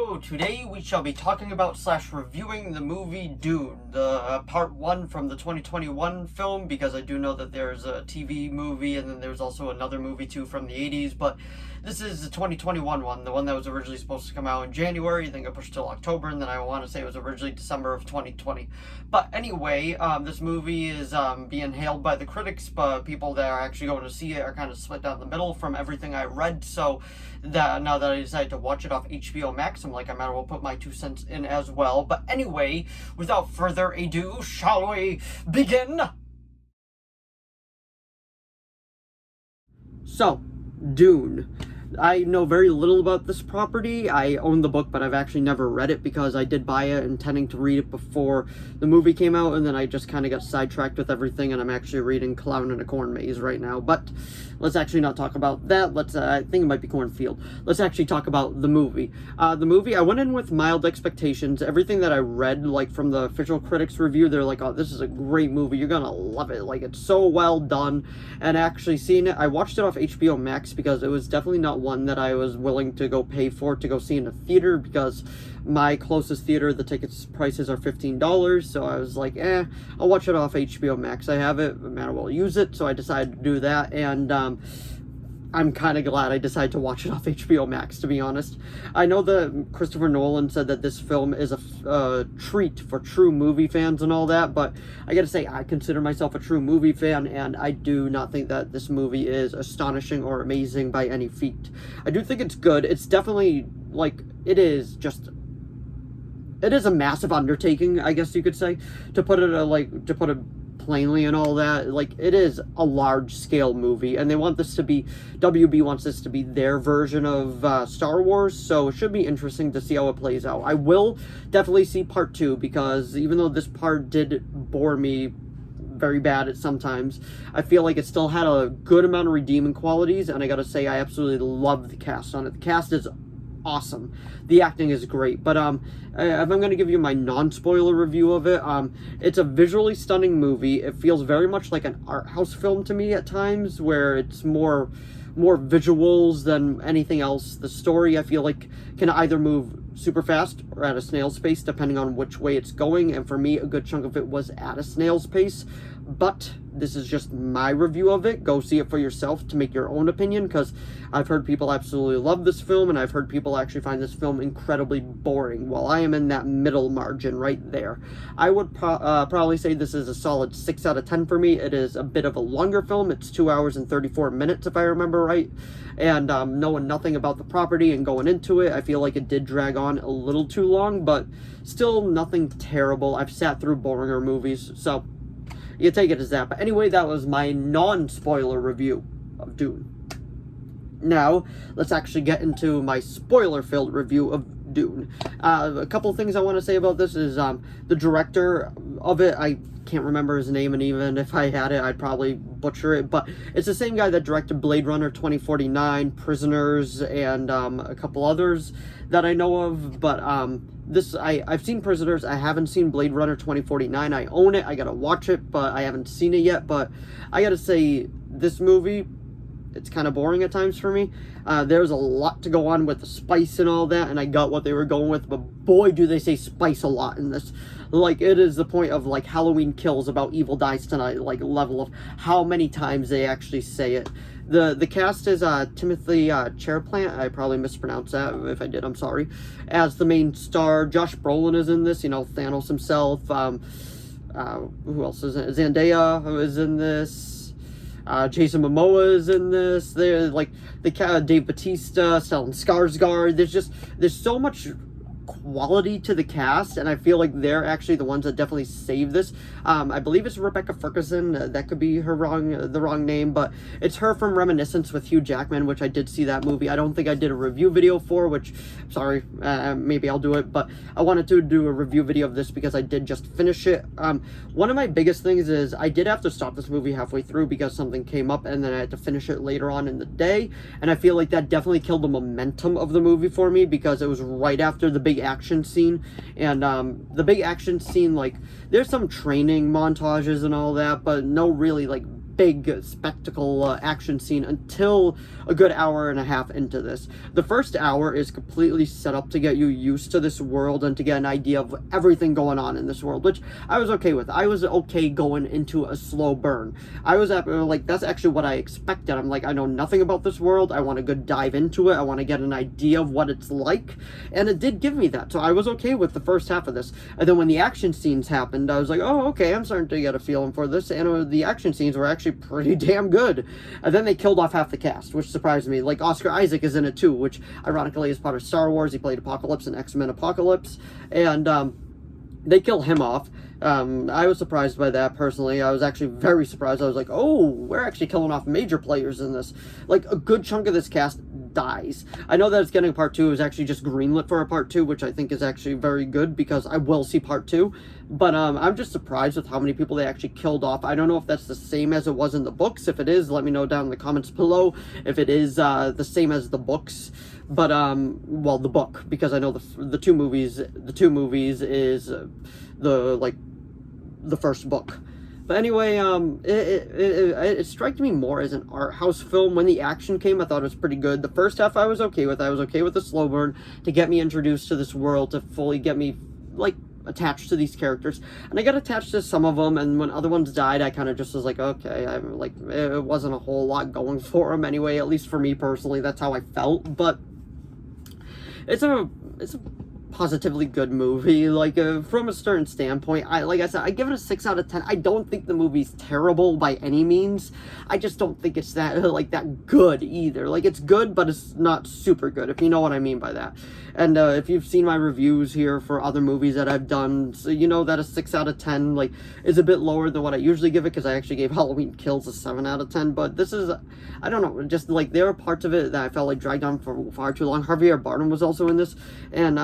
So, today we shall be talking about / reviewing the movie Dune, the part 1 from the 2021 film, because I do know that there's a TV movie and then there's also another movie too from the 80s, but this is the 2021 one, the one that was originally supposed to come out in January, then got pushed till October, and then I want to say it was originally December of 2020. But anyway, this movie is being hailed by the critics, but people that are actually going to see it are kind of split down the middle from everything I read, so that now that I decided to watch it off HBO Max, I'm like, I might as well put my 2 cents in as well. But anyway, without further ado, shall we begin? So, Dune. I know very little about this property. I own the book, but I've actually never read it because I did buy it intending to read it before the movie came out, and then I just kind of got sidetracked with everything, and I'm actually reading Clown in a Corn Maze right now. But let's actually not talk about that. I think it might be Cornfield. Let's actually talk about the movie. I went in with mild expectations. Everything that I read, like from the official critics review, they're like, oh, this is a great movie. You're gonna love it. Like, it's so well done. And actually seeing it, I watched it off HBO Max because it was definitely not one that I was willing to go pay for to go see in a theater, because my closest theater, the tickets prices are $15, so I was like, I'll watch it off HBO Max. I have it, I might as well use it, so I decided to do that, and I'm kind of glad I decided to watch it off HBO Max, to be honest. I know that Christopher Nolan said that this film is a treat for true movie fans and all that, but I gotta say, I consider myself a true movie fan, and I do not think that this movie is astonishing or amazing by any feat. I do think it's good. It's definitely, like, it is a massive undertaking, I guess you could say, to put it plainly and all that. Like, it is a large-scale movie, and WB wants this to be their version of Star Wars, so it should be interesting to see how it plays out. I will definitely see part 2, because even though this part did bore me very bad at sometimes, I feel like it still had a good amount of redeeming qualities, and I gotta say, I absolutely love the cast on it. The cast is awesome. The acting is great. But if I'm going to give you my non-spoiler review of it, it's a visually stunning movie. It feels very much like an art house film to me at times, where it's more visuals than anything else. The story, I feel like, can either move super fast or at a snail's pace, depending on which way it's going, and for me, a good chunk of it was at a snail's pace. But this is just my review of it. Go see it for yourself to make your own opinion, because I've heard people absolutely love this film, and I've heard people actually find this film incredibly boring, while I am in that middle margin right there. I would probably say this is a solid 6 out of 10 for me. It is a bit of a longer film. It's 2 hours and 34 minutes, if I remember right. And knowing nothing about the property and going into it, I feel like it did drag on a little too long, but still nothing terrible. I've sat through boringer movies, so you take it as that. But anyway, that was my non-spoiler review of Dune. Now, let's actually get into my spoiler-filled review of Dune. A couple things I want to say about this is the director of it, I can't remember his name, and even if I had it, I'd probably butcher it, but it's the same guy that directed Blade Runner 2049, Prisoners, and a couple others that I know of. But I've seen Prisoners. I haven't seen Blade Runner 2049. I own it. I gotta watch it, but I haven't seen it yet. But I gotta say, this movie, it's kind of boring at times for me. There's a lot to go on with the spice and all that, and I got what they were going with, but boy, do they say spice a lot in this. Like, it is the point of, like, Halloween Kills about Evil Dies Tonight, like, level of how many times they actually say it. The cast is Timothy Chalamet, I probably mispronounced that. If I did, I'm sorry, as the main star. Josh Brolin is in this, you know, Thanos himself. Who else is in it? Zendaya is in this. Jason Momoa is in this. They're like Dave Bautista, Stellan Skarsgård. There's so much quality to the cast, and I feel like they're actually the ones that definitely save this. I believe it's Rebecca Ferguson. That could be the wrong name, but it's her from Reminiscence with Hugh Jackman, which I did see that movie. I don't think I did a review video for, which, sorry, maybe I'll do it, but I wanted to do a review video of this because I did just finish it. One of my biggest things is I did have to stop this movie halfway through because something came up, and then I had to finish it later on in the day, and I feel like that definitely killed the momentum of the movie for me, because it was right after the big action scene, and the big action scene, like, there's some training montages and all that, but no really, like, big spectacle action scene until a good hour and a half into this. The first hour is completely set up to get you used to this world and to get an idea of everything going on in this world, which I was okay with. I was okay going into a slow burn. I was like, that's actually what I expected. I'm like, I know nothing about this world. I want a good dive into it. I want to get an idea of what it's like, and it did give me that. So I was okay with the first half of this. And then when the action scenes happened, I was like, oh, okay, I'm starting to get a feeling for this. And the action scenes were actually pretty damn good. And then they killed off half the cast, which surprised me. Like, Oscar Isaac is in it too, which ironically is part of Star Wars. He played Apocalypse in X-Men Apocalypse, and they kill him off. I was surprised by that, personally. I was actually very surprised. I was like, oh, we're actually killing off major players in this. Like, a good chunk of this cast dies. I know that it's getting a part 2. It was actually just greenlit for a part 2, which I think is actually very good, because I will see part 2. But I'm just surprised with how many people they actually killed off. I don't know if that's the same as it was in the books. If it is, let me know down in the comments below if it is the same as the books. But well, the book, because I know the two movies is the first book. But anyway, it struck me more as an art house film. When the action came, I thought it was pretty good. The first half I was okay with. I was okay with the slow burn to get me introduced to this world, to fully get me, like, attached to these characters. And I got attached to some of them, and when other ones died, I kind of just was like, okay, I'm like, it wasn't a whole lot going for them anyway, at least for me personally. That's how I felt. But it's a positively good movie. Like, from a certain standpoint, like I said, I give it a 6 out of 10. I don't think the movie's terrible by any means. I just don't think it's that, like, that good either. Like, it's good, but it's not super good, if you know what I mean by that. And if you've seen my reviews here for other movies that I've done, so you know that a 6 out of 10, like, is a bit lower than what I usually give it, because I actually gave Halloween Kills a 7 out of 10, but this is, I don't know, just, like, there are parts of it that I felt like dragged on for far too long. Javier Bardem was also in this, and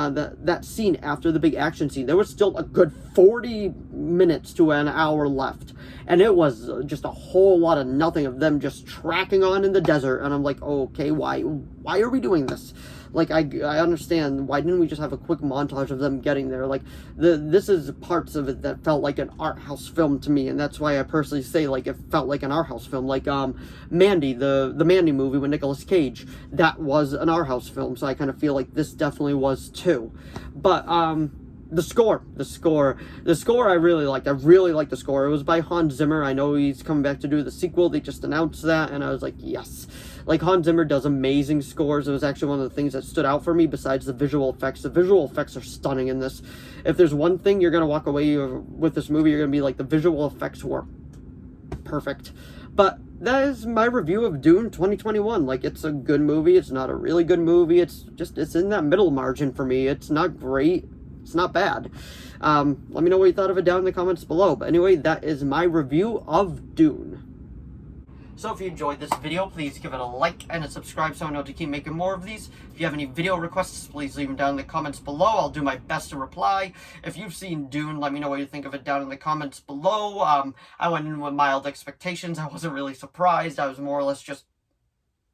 that scene after the big action scene, there was still a good 40 minutes to an hour left, and it was just a whole lot of nothing of them just tracking on in the desert, and I'm like, okay, why are we doing this? Like, I understand, why didn't we just have a quick montage of them getting there? Like, this is parts of it that felt like an art house film to me, and that's why I personally say, like, it felt like an art house film. Like, Mandy, the Mandy movie with Nicolas Cage, that was an art house film, so I kind of feel like this definitely was too. But, the score I really liked. I really liked the score. It was by Hans Zimmer. I know he's coming back to do the sequel. They just announced that, and I was like, yes. Like, Hans Zimmer does amazing scores. It was actually one of the things that stood out for me besides the visual effects. The visual effects are stunning in this. If there's one thing you're going to walk away with this movie, you're going to be like, the visual effects were perfect. But that is my review of Dune 2021. Like, it's a good movie. It's not a really good movie. It's in that middle margin for me. It's not great. It's not bad. Let me know what you thought of it down in the comments below. But anyway, that is my review of Dune. So if you enjoyed this video, please give it a like and a subscribe so I know to keep making more of these. If you have any video requests, please leave them down in the comments below. I'll do my best to reply. If you've seen Dune, let me know what you think of it down in the comments below. I went in with mild expectations. I wasn't really surprised. I was more or less just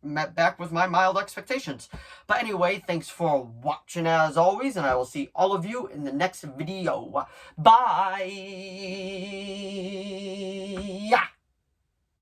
met back with my mild expectations. But anyway, thanks for watching as always, and I will see all of you in the next video. Bye!